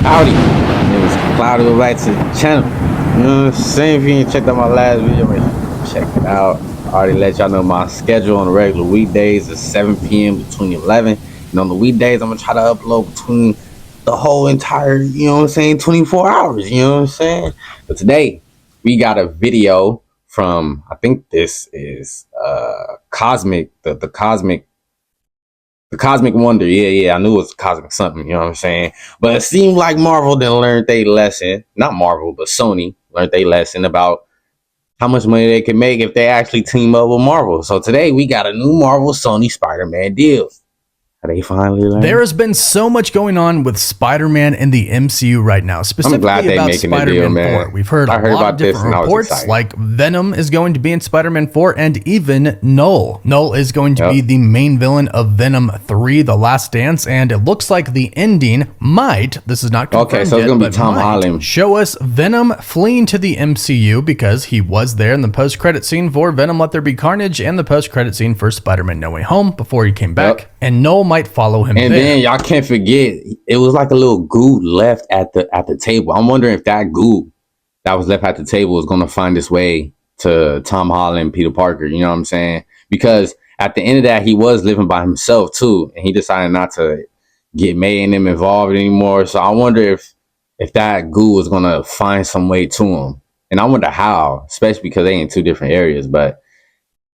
Howdy, it's Cloudy. Go back to the channel. You know what I'm saying? If you ain't checked out my last video, make sure check it out. I already let y'all know my schedule on the regular weekdays is 7 p.m. between 11. And on the weekdays, I'm gonna try to upload between the whole entire, you know what I'm saying, 24 hours. You know what I'm saying? But today, we got a video from, I think this is Cosmic, the Cosmic Wonder. Yeah, I knew it was Cosmic something, you know what I'm saying? But it seemed like Marvel didn't learn their lesson. Not Marvel, but Sony learned their lesson about how much money they can make if they actually team up with Marvel. So today we got a new Marvel Sony Spider-Man deal. Are they finally learned? There has been so much going on with Spider-Man in the MCU right now, specifically about Spider-Man 4. We've heard a lot of different reports, like Venom is going to be in Spider-Man 4, and even Null. Null is going to be the main villain of Venom 3, The Last Dance, and it looks like the ending might, this is not confirmed so it's going to be Tom Holland, show us Venom fleeing to the MCU because he was there in the post-credit scene for Venom Let There Be Carnage and the post-credit scene for Spider-Man No Way Home before he came back, and Null might follow him and there. Then y'all can't forget, it was like a little goo left at the table. I'm wondering if that goo that was left at the table is going to find its way to Tom Holland, Peter Parker. You know what I'm saying? Because at the end of that, he was living by himself too, and he decided not to get May and them involved anymore. So I wonder if that goo is going to find some way to him, and I wonder how, especially because they in two different areas. But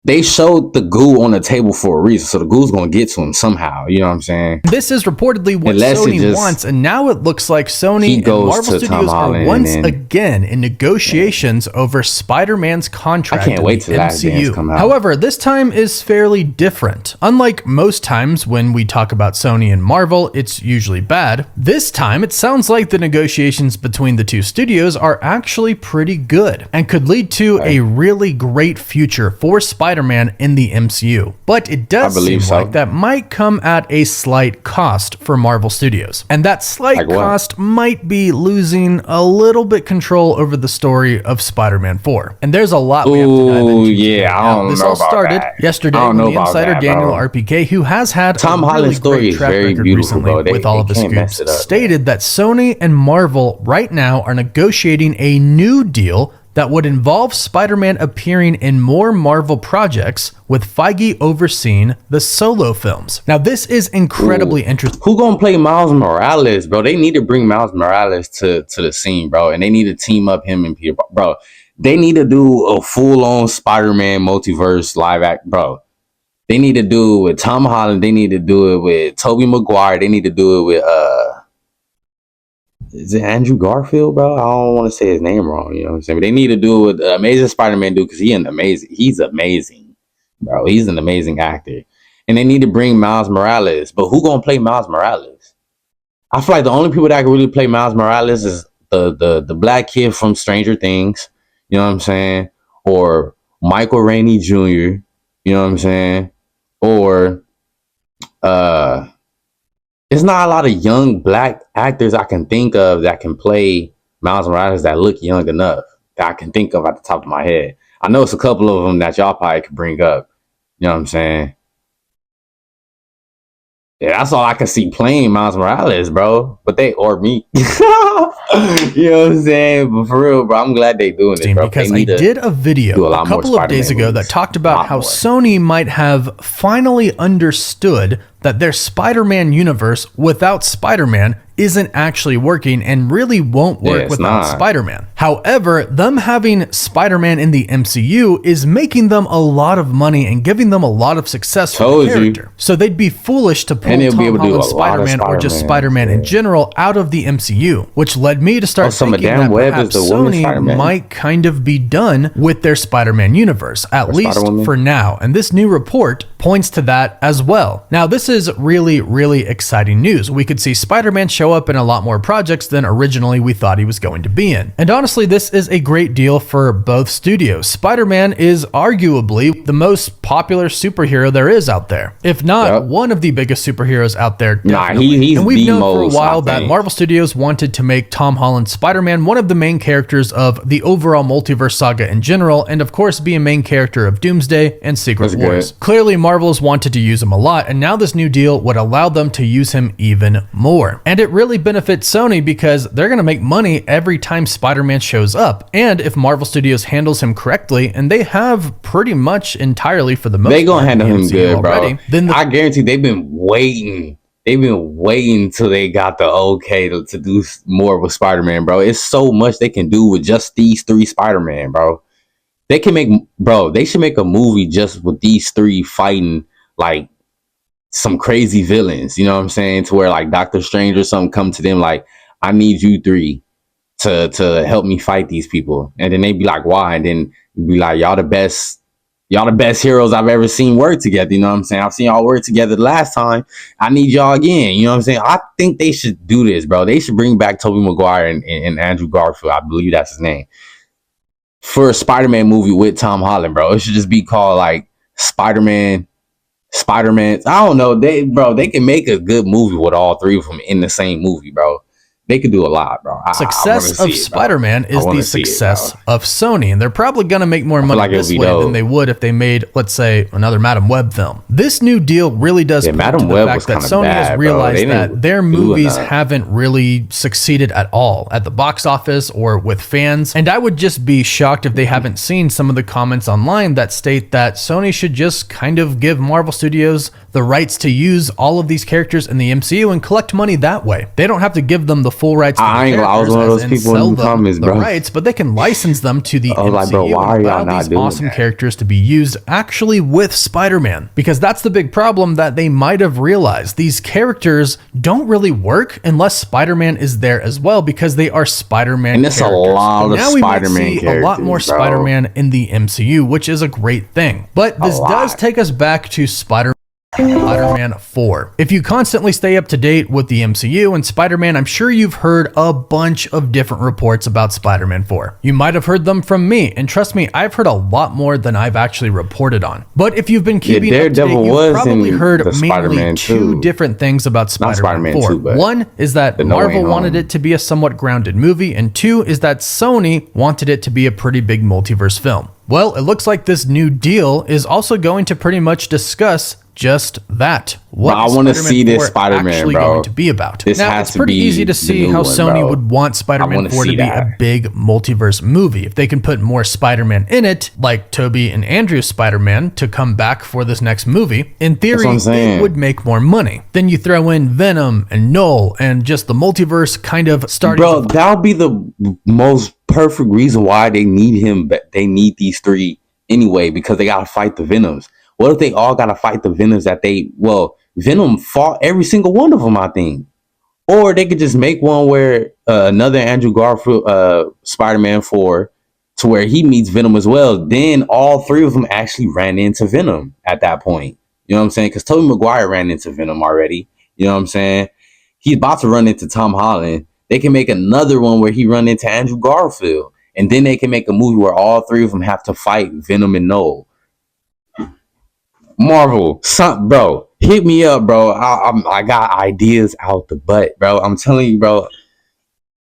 they showed the goo on the table for a reason, so the goo's gonna get to him somehow. You know what I'm saying? This is reportedly what Sony wants, and now it looks like Sony and Marvel Studios are once again in negotiations over Spider-Man's contract. I can't wait till Last Dance come out. However, this time is fairly different. Unlike most times when we talk about Sony and Marvel, it's usually bad. This time, it sounds like the negotiations between the two studios are actually pretty good and could lead to a really great future for Spider-Man in the MCU, but it does seem like that might come at a slight cost for Marvel Studios, and that slight cost might be losing a little bit control over the story of Spider-Man 4. And there's a lot we have to dive into. Yeah, I don't know. This all started yesterday when the insider Daniel RPK, who has had Tom Holland's story is very beautiful recently with all of his scoops, stated that Sony and Marvel right now are negotiating a new deal that would involve Spider-Man appearing in more Marvel projects, with Feige overseeing the solo films. Now, this is incredibly interesting. Who gonna play Miles Morales, bro? They need to bring Miles Morales to the scene, bro, and they need to team up him and Peter, bro. They need to do a full-on Spider-Man multiverse live act, bro. They need to do it with Tom Holland. They need to do it with Tobey Maguire. They need to do it with is it Andrew Garfield, bro? I don't want to say his name wrong, you know what I'm saying? But they need to do it with the Amazing Spider-Man dude, because he's amazing, bro. He's an amazing actor. And they need to bring Miles Morales. But who gonna play Miles Morales? I feel like the only people that can really play Miles Morales is the black kid from Stranger Things, you know what I'm saying? Or Michael Rainey Jr., you know what I'm saying? Or there's not a lot of young black actors I can think of that can play Miles Morales that look young enough that I can think of at the top of my head. I know it's a couple of them that y'all probably could bring up. You know what I'm saying? Yeah, that's all I can see playing Miles Morales, bro. But or me. You know what I'm saying? But for real, bro, I'm glad they doing it, bro. Because I did a video a couple of days ago that talked about how Sony might have finally understood that their Spider-Man universe without Spider-Man isn't actually working and really won't work without Spider-Man. However, them having Spider-Man in the MCU is making them a lot of money and giving them a lot of success for the character. So they'd be foolish to pull Tom Holland's Spider-Man or just Spider-Man in general out of the MCU, which led me to start thinking that perhaps Sony might kind of be done with their Spider-Man universe, at least for now. And this new report points to that as well. Now, this is really, really exciting news. We could see Spider-Man show up in a lot more projects than originally we thought he was going to be in. And honestly, this is a great deal for both studios. Spider-Man is arguably the most popular superhero there is out there, if not one of the biggest superheroes out there. Definitely. And we've known for a while that Marvel Studios wanted to make Tom Holland's Spider-Man one of the main characters of the overall multiverse saga in general, and of course be a main character of Doomsday and Secret Wars. Clearly, Marvel Marvel has wanted to use him a lot, and now this new deal would allow them to use him even more. And it really benefits Sony because they're going to make money every time Spider-Man shows up. And if Marvel Studios handles him correctly, and they have pretty much entirely for the most part, they gonna handle him good, already, bro. then I guarantee they've been waiting. They've been waiting till they got the okay to do more with Spider-Man, bro. It's so much they can do with just these 3 Spider-Man, bro. They can make, bro, they should make a movie just with these 3 fighting like some crazy villains, you know what I'm saying? To where like Doctor Strange or something come to them like, I need you 3 to help me fight these people. And then they be like, why? And then be like, y'all the best heroes I've ever seen work together. You know what I'm saying? I've seen y'all work together the last time. I need y'all again. You know what I'm saying? I think they should do this, bro. They should bring back Tobey Maguire and Andrew Garfield. I believe that's his name. For a Spider-Man movie with Tom Holland, bro. It should just be called like Spider-Man. I don't know. They can make a good movie with all 3 of them in the same movie, bro. They could do a lot, bro. Success of Spider-Man is the success of Sony, and they're probably going to make more money this way than they would if they made, let's say, another Madam Web film. This new deal really does point to the fact that Sony has realized that their movies haven't really succeeded at all at the box office or with fans, and I would just be shocked if they haven't seen some of the comments online that state that Sony should just kind of give Marvel Studios the rights to use all of these characters in the MCU and collect money that way. They don't have to give them the full rights to the characters. I was one of those people in the comments, bro. Rights, but they can license them to the MCU like, bro, why are y'all not these doing awesome that? characters to be used actually with Spider-Man, because that's the big problem that they might have realized. These characters don't really work unless Spider-Man is there as well, because they are Spider-Man and it's characters. a lot of Spider-Man characters, a lot more Spider-Man in the MCU, which is a great thing. But this does take us back to Spider-Man 4. If you constantly stay up to date with the MCU and Spider-Man, I'm sure you've heard a bunch of different reports about Spider-Man 4. You might have heard them from me, and trust me, I've heard a lot more than I've actually reported on. But if you've been keeping up to date, you've probably heard mainly 2 different things about Spider-Man 4. One is that Marvel wanted it to be a somewhat grounded movie, and 2 is that Sony wanted it to be a pretty big multiverse film. Well, it looks like this new deal is also going to pretty much discuss just that. What I want to see this Spider-Man, actually bro. going to be about. This now, has it's pretty to be easy to see how Sony would want Spider-Man 4 to be a big multiverse movie. If they can put more Spider-Man in it, like Tobey and Andrew's Spider-Man, to come back for this next movie, in theory, it would make more money. Then you throw in Venom and Null and just the multiverse kind of starting. Bro, that would be the most perfect reason why they need him. But they need these 3 anyway, because they got to fight the Venoms. What if they all got to fight the Venoms that Venom fought every single one of them, I think. Or they could just make one where another Andrew Garfield, Spider-Man 4, to where he meets Venom as well. Then all 3 of them actually ran into Venom at that point. You know what I'm saying? Because Tobey Maguire ran into Venom already. You know what I'm saying? He's about to run into Tom Holland. They can make another one where he run into Andrew Garfield. And then they can make a movie where all 3 of them have to fight Venom and Null. Marvel, bro, hit me up, bro. I got ideas out the butt, bro. I'm telling you, bro.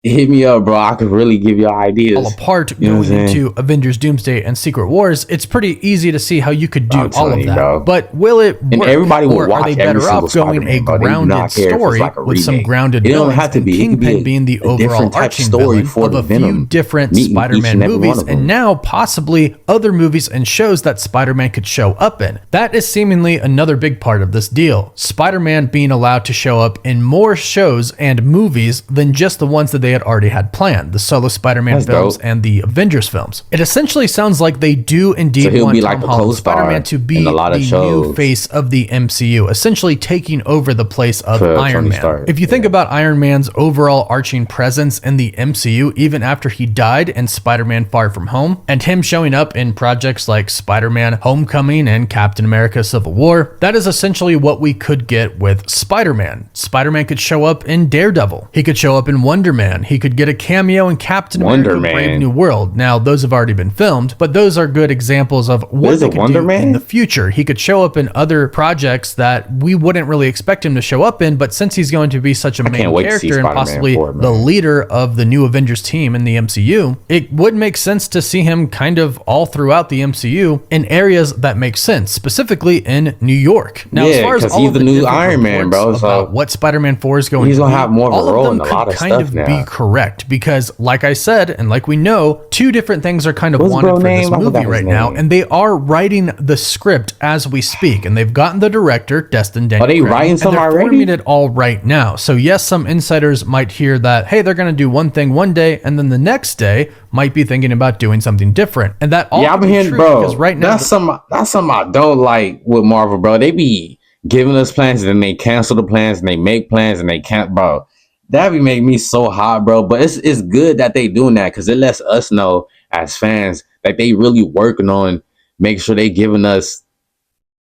Hit me up, bro. I could really give you ideas. All apart going into Avengers Doomsday and Secret Wars, it's pretty easy to see how you could do all of that. Bro. But will it work? And everybody will watch. Are they better off going a grounded story with some grounded villains? It don't have to be. Kingpin being the overall arching story of a few different Spider-Man movies, and now possibly other movies and shows that Spider-Man could show up in. That is seemingly another big part of this deal. Spider-Man being allowed to show up in more shows and movies than just the ones that they had already had planned, the solo Spider-Man films and the Avengers films. It essentially sounds like they do indeed want Tom Holland's Spider-Man to be the new face of the MCU, essentially taking over the place of Iron Man. If you think about Iron Man's overall arching presence in the MCU, even after he died in Spider-Man Far From Home, and him showing up in projects like Spider-Man Homecoming and Captain America Civil War, that is essentially what we could get with Spider-Man. Spider-Man could show up in Daredevil. He could show up in Wonder Man Man. He could get a cameo in Captain Wonder America: Man. Brave New World. Now, those have already been filmed, but those are good examples of what There's they a could Wonder do Man? in the future. He could show up in other projects that we wouldn't really expect him to show up in, but since he's going to be such a main wait to see character and Spider-Man possibly 4, man. the leader of the new Avengers team in the MCU, it would make sense to see him kind of all throughout the MCU in areas that make sense, specifically in New York. Now, Yeah, as far as 'cause all he's of the new different Iron Man, reports bro, so about what Spider-Man 4 is going he's to gonna be, have more of a all role of them in a lot could of kind stuff of now. be correct, because like I said, and like we know, two different things are kind of What's wanted bro for this name? I forgot movie his right now, name. and they are writing the script as we speak, and they've gotten the director, Destin Daniel Are they Cretton, writing and some they're already? forming it all right now. So yes, some insiders might hear that, hey, they're going to do one thing one day, and then the next day might be thinking about doing something different. And that all Yeah, I've could been be hearing, true, bro. because right now That's something I don't like with Marvel, bro. They be giving us plans and then they cancel the plans and they make plans and they can't, bro. That be make me so hot, bro. But it's good that they doing that because it lets us know as fans that they really working on making sure they giving us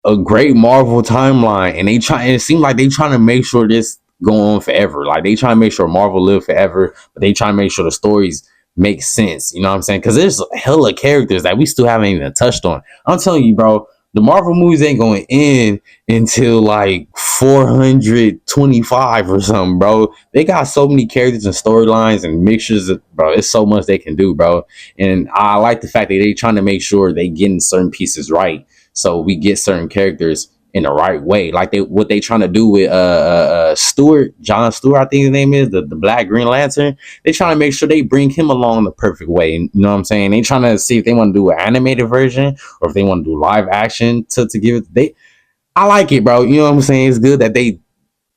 a great Marvel timeline, and it seems like they trying to make sure this go on forever. Like they trying to make sure Marvel live forever, but they trying to make sure the stories make sense. You know what I'm saying? Because there's hella characters that we still haven't even touched on. I'm telling you, bro, the Marvel movies ain't going to end until like 425 or something, bro. They got so many characters and storylines and mixtures, bro. It's so much they can do, bro. And I like the fact that they trying to make sure they getting certain pieces right, so we get certain characters in the right way. Like what they trying to do with John Stewart, I think his name is, the Black Green Lantern. They trying to make sure they bring him along the perfect way. You know what I'm saying? They trying to see if they want to do an animated version or if they want to do live action to give it. I like it, bro. You know what I'm saying? It's good that they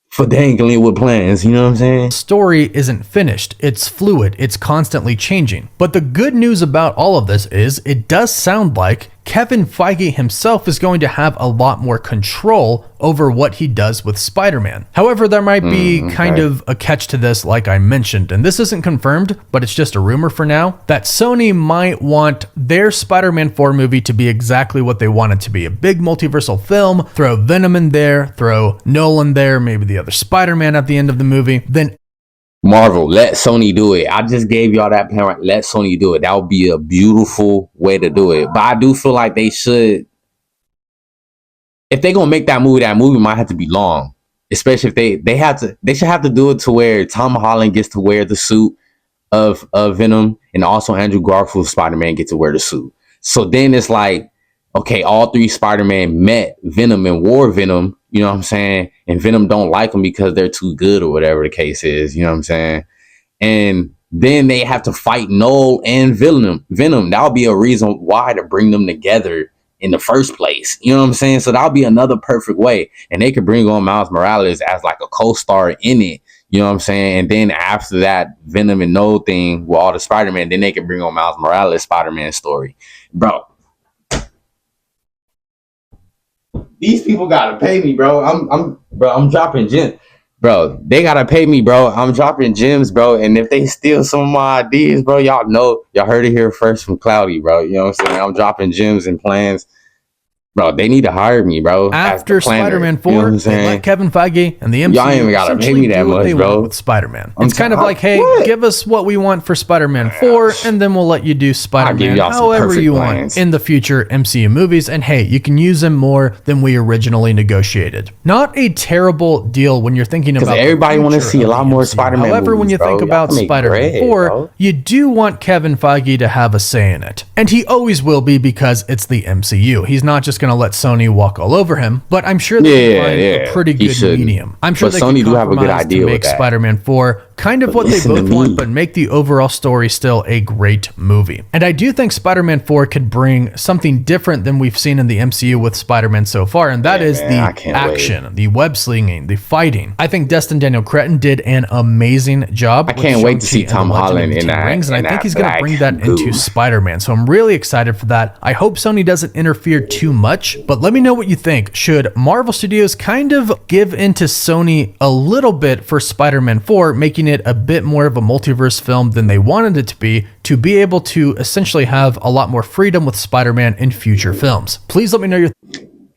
for dangling with plans. You know what I'm saying? Story isn't finished. It's fluid. It's constantly changing. But the good news about all of this is it does sound like Kevin Feige himself is going to have a lot more control over what he does with Spider-Man. However, there might be kind of a catch to this, like I mentioned, and this isn't confirmed, but it's just a rumor for now, that Sony might want their Spider-Man 4 movie to be exactly what they want it to be. A big multiversal film, throw Venom in there, throw Nolan there, maybe the other Spider-Man at the end of the movie, then Marvel, let Sony do it. I just gave y'all that plan. Right? Let Sony do it. That would be a beautiful way to do it. But I do feel like they should, if they're gonna make that movie might have to be long. Especially if they should have to do it to where Tom Holland gets to wear the suit of Venom, and also Andrew Garfield's Spider-Man gets to wear the suit. So then it's like, okay, all three Spider-Man met Venom and wore Venom. You know what I'm saying? And Venom don't like them because they're too good or whatever the case is. You know what I'm saying? And then they have to fight Noel and Venom. That would be a reason why to bring them together in the first place. You know what I'm saying? So that'll be another perfect way. And they could bring on Miles Morales as like a co-star in it. You know what I'm saying? And then after that Venom and Noel thing with all the Spider-Man, then they can bring on Miles Morales Spider-Man story. Bro, these people gotta pay me, bro. I'm dropping gems. Bro, they gotta pay me, bro. I'm dropping gems, bro. And if they steal some of my ideas, bro, y'all heard it here first from Cloudy, bro. You know what I'm saying? I'm dropping gems and plans. Bro, they need to hire me, bro. after Spider-Man 4, you know what I'm they saying? let Kevin Feige and the MCU Y'all ain't even gotta pay me that do what much, they bro. want with Spider-Man. I'm It's kind of t- like, hey, what? give us what we want for Spider-Man 4, and then we'll let you do Spider-Man y'all some however perfect you plans. want in the future MCU movies. And hey, you can use them more than we originally negotiated. Not a terrible deal when you're thinking about everybody want to see a lot more Spider-Man However, when movies, you bro. think Y'all about can make Spider-Man bread, 4, bro. you do want Kevin Feige to have a say in it. And he always will be, because it's the MCU. He's not just going to let Sony walk all over him, but I'm sure they can find a pretty He good shouldn't. medium. I'm sure But they Sony could do have a good compromise idea to with make that. Spider-Man 4 kind of what they listen to both me. want, but make the overall story still a great movie. And I do think Spider-Man 4 could bring something different than we've seen in the MCU with Spider-Man so far, and that is man, I the can't action, the web slinging, the fighting. I think Destin Daniel Cretton did an amazing job. I can't wait to see Shang-Chi Tom and the Legend of Holland the in Ten that- Rings, and in I think that he's going to black bring that goo. into Spider-Man. So I'm really excited for that. I hope Sony doesn't interfere too much, but let me know what you think. Should Marvel Studios kind of give into Sony a little bit for Spider-Man 4, making it a bit more of a multiverse film than they wanted it to be able to essentially have a lot more freedom with Spider-Man in future films? Please let me know your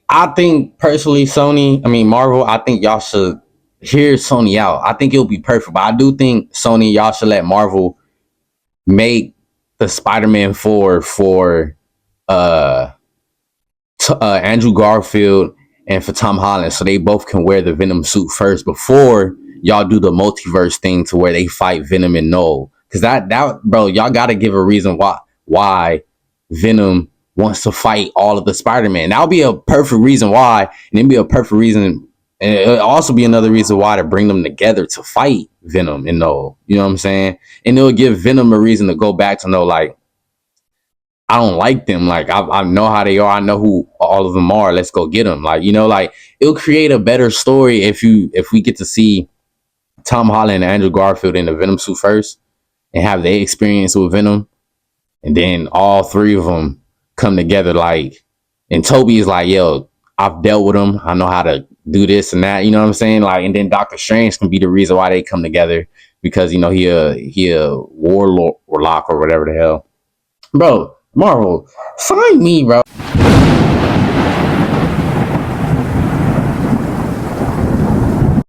I think personally, Marvel, I think y'all should hear Sony out. I think it'll be perfect. But I do think Sony, y'all should let Marvel make the Spider-Man 4 for Andrew Garfield and for Tom Holland, so they both can wear the Venom suit first before y'all do the multiverse thing to where they fight Venom and Null. Because that bro, y'all got to give a reason why Venom wants to fight all of the Spider-Man. That'll be a perfect reason why, and it'll be a perfect reason, and it'll also be another reason why to bring them together to fight Venom and Null. You know what I'm saying? And it'll give Venom a reason to go back to know, like, I don't like them. Like, I know how they are. I know who all of them are. Let's go get them. Like, you know, like, it'll create a better story if we get to see Tom Holland and Andrew Garfield in the Venom suit first and have their experience with Venom, and then all three of them come together. Like, and Toby is like, yo, I've dealt with him. I know how to do this and that. You know what I'm saying? Like, and then Doctor Strange can be the reason why they come together, because, you know, he a warlock or whatever the hell. Bro, Marvel, sign me, bro.